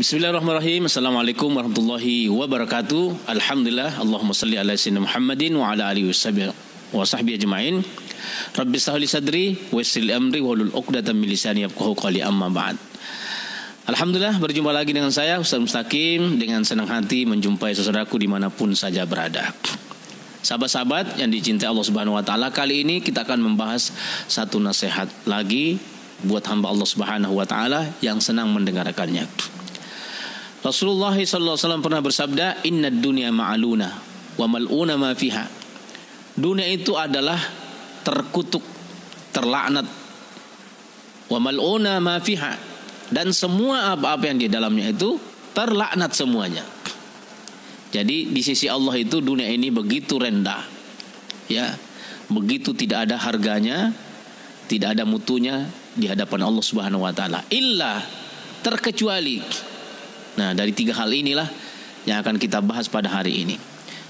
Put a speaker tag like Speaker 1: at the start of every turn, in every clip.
Speaker 1: Bismillahirrahmanirrahim. Assalamualaikum warahmatullahi wabarakatuh. Alhamdulillah. Allahumma salli ala sayyidina Muhammadin wa ala alihi wa sahbihi ajma'in. Rabbi shrah li sadri wa yassir li amri wahlul 'uqdatam min lisani yafqahu qawli, amma ba'd. Alhamdulillah, berjumpa lagi dengan saya Ustaz Mustaqim. Dengan senang hati menjumpai saudaraku dimanapun saja berada. Sahabat-sahabat yang dicintai Allah Subhanahu wa taala, kali ini kita akan membahas satu nasihat lagi buat hamba Allah Subhanahu wa taala yang senang mendengarkannya. Rasulullah SAW pernah bersabda, "Innad dunya ma'aluna wa mal'una ma fiha." Dunia itu adalah terkutuk, terlaknat. Wa mal'una ma fiha, dan semua apa-apa yang di dalamnya itu terlaknat semuanya. Jadi di sisi Allah itu dunia ini begitu rendah, ya, begitu tidak ada harganya, tidak ada mutunya di hadapan Allah Subhanahu wa taala. Illa, terkecuali. Nah, dari tiga hal inilah yang akan kita bahas pada hari ini.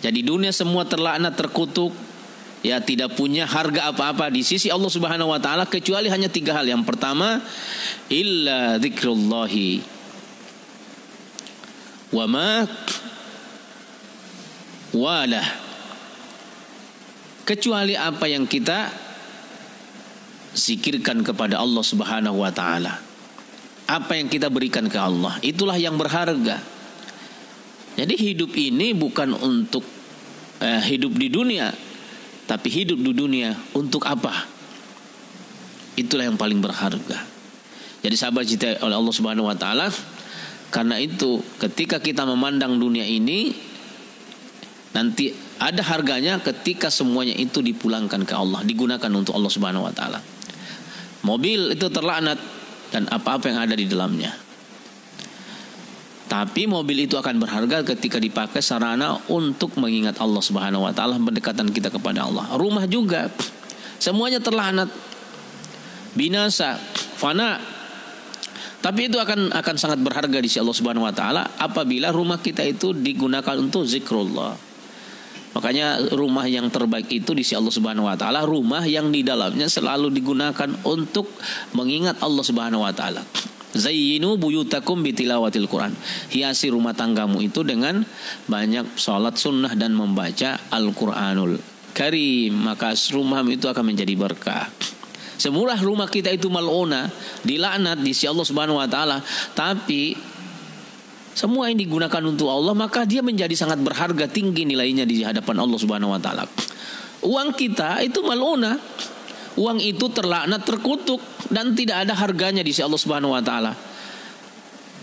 Speaker 1: Jadi dunia semua terlaknat, terkutuk, ya, tidak punya harga apa-apa di sisi Allah Subhanahu wa taala kecuali hanya tiga hal. Yang pertama, illa dzikrullahi wa ma walah. Kecuali apa yang kita zikirkan kepada Allah Subhanahu wa taala. Apa yang kita berikan ke Allah, itulah yang berharga. Jadi hidup ini bukan untuk hidup di dunia, tapi hidup di dunia untuk apa? Itulah yang paling berharga. Jadi sahabat cinta oleh Allah Subhanahu wa taala, karena itu ketika kita memandang dunia ini, nanti ada harganya ketika semuanya itu dipulangkan ke Allah, digunakan untuk Allah Subhanahu wa taala. Mobil itu terlaknat dan apa-apa yang ada di dalamnya. Tapi mobil itu akan berharga ketika dipakai sarana untuk mengingat Allah Subhanahu wa taala, pendekatan kita kepada Allah. Rumah juga semuanya terlaknat, binasa, fana. Tapi itu akan sangat berharga di sisi Allah Subhanahu wa taala apabila rumah kita itu digunakan untuk zikrullah. Makanya rumah yang terbaik itu di sisi Allah Subhanahu wa taala, rumah yang di dalamnya selalu digunakan untuk mengingat Allah Subhanahu wa taala. Zayyinu buyutakum bitilawatil Quran. Hiasi rumah tanggamu itu dengan banyak salat sunnah dan membaca Al-Qur'anul Karim, maka rumahmu itu akan menjadi berkah. Semula rumah kita itu mal'una, dilaknat di sisi Allah Subhanahu wa taala, tapi semua yang digunakan untuk Allah, maka dia menjadi sangat berharga, tinggi nilainya di hadapan Allah Subhanahu wa taala. Uang kita itu mal'una. Uang itu terlaknat, terkutuk, dan tidak ada harganya di sisi Allah Subhanahu wa taala.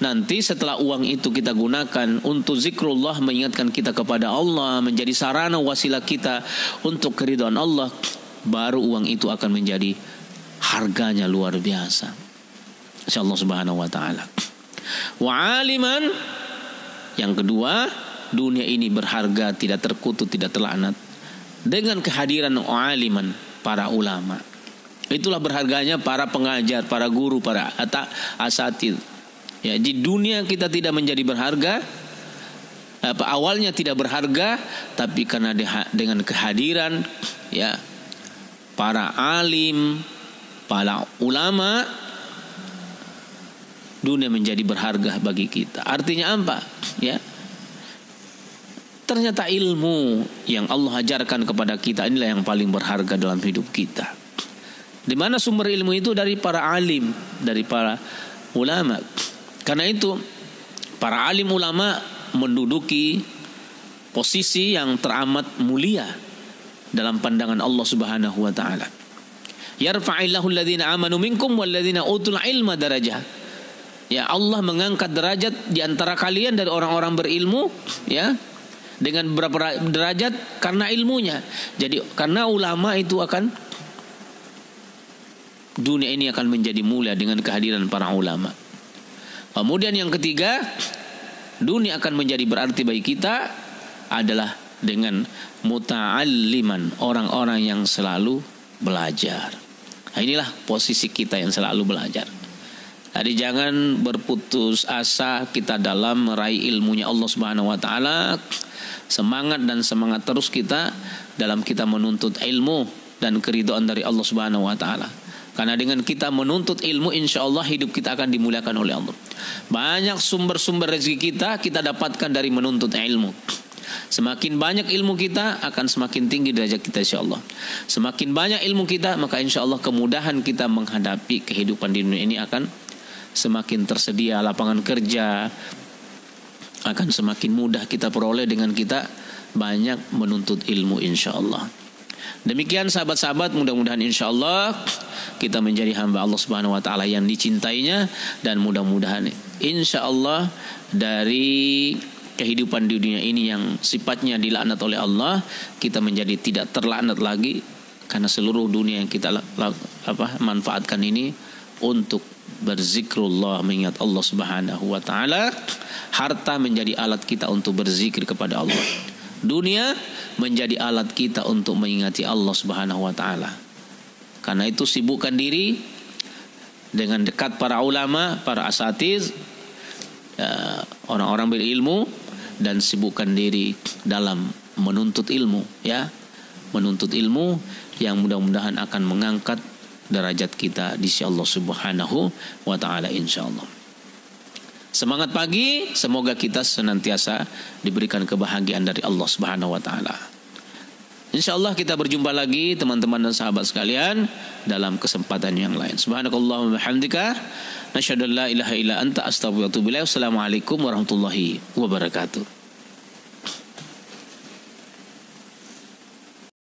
Speaker 1: Nanti setelah uang itu kita gunakan untuk zikrullah, mengingatkan kita kepada Allah, menjadi sarana wasilah kita untuk keridhaan Allah, baru uang itu akan menjadi harganya luar biasa insya Allah Subhanahu wa taala. Wa aliman, yang kedua, dunia ini berharga, tidak terkutuk, tidak terlaknat dengan kehadiran aliman, para ulama. Itulah berharganya para pengajar, para guru, para asatid. Ya, di dunia kita tidak menjadi berharga, awalnya tidak berharga, tapi karena dengan kehadiran, ya, para alim, para ulama, dunia menjadi berharga bagi kita. Artinya apa? Ya, ternyata ilmu yang Allah ajarkan kepada kita inilah yang paling berharga dalam hidup kita. Di mana sumber ilmu itu? Dari para alim, dari para ulama. Karena itu para alim ulama menduduki posisi yang teramat mulia dalam pandangan Allah Subhanahu wa taala. Yarfa'illahu alladhina amanu minkum walladhina utul ilma darajah. Ya, Allah mengangkat derajat di antara kalian dari orang-orang berilmu, ya, dengan beberapa derajat karena ilmunya. Jadi karena ulama itu akan, dunia ini akan menjadi mulia dengan kehadiran para ulama. Kemudian yang ketiga, dunia akan menjadi berarti bagi kita adalah dengan muta'alliman, orang-orang yang selalu belajar. Nah, inilah posisi kita yang selalu belajar. Jadi jangan berputus asa kita dalam meraih ilmunya Allah Subhanahu wa taala. Semangat dan semangat terus kita dalam kita menuntut ilmu dan keridhaan dari Allah Subhanahu wa taala. Karena dengan kita menuntut ilmu, insya Allah hidup kita akan dimuliakan oleh Allah. Banyak sumber-sumber rezeki kita dapatkan dari menuntut ilmu. Semakin banyak ilmu kita, akan semakin tinggi derajat kita insya Allah. Semakin banyak ilmu kita, maka insya Allah kemudahan kita menghadapi kehidupan di dunia ini akan semakin tersedia. Lapangan kerja akan semakin mudah kita peroleh dengan kita banyak menuntut ilmu insya Allah. Demikian sahabat-sahabat, mudah-mudahan insya Allah kita menjadi hamba Allah Subhanahu wa taala yang dicintainya, dan mudah-mudahan insya Allah dari kehidupan di dunia ini yang sifatnya dilaknat oleh Allah, kita menjadi tidak terlaknat lagi, karena seluruh dunia yang kita manfaatkan ini untuk berzikrullah, mengingat Allah Subhanahu wa taala. Harta menjadi alat kita untuk berzikir kepada Allah. Dunia menjadi alat kita untuk mengingati Allah Subhanahu wa taala. Karena itu sibukkan diri dengan dekat para ulama, para asatiz, orang-orang berilmu, dan sibukkan diri dalam menuntut ilmu, ya. Menuntut ilmu yang mudah-mudahan akan mengangkat derajat kita di sisi Allah Subhanahu wa taala insyaallah. Semangat pagi, semoga kita senantiasa diberikan kebahagiaan dari Allah Subhanahu wa taala. Insyaallah kita berjumpa lagi teman-teman dan sahabat sekalian dalam kesempatan yang lain. Subhanakallahumma wa bihamdika, nasyhadu an la ilaha illa anta, astaghfiruka wa atubu ilaik. Wassalamualaikum warahmatullahi wabarakatuh.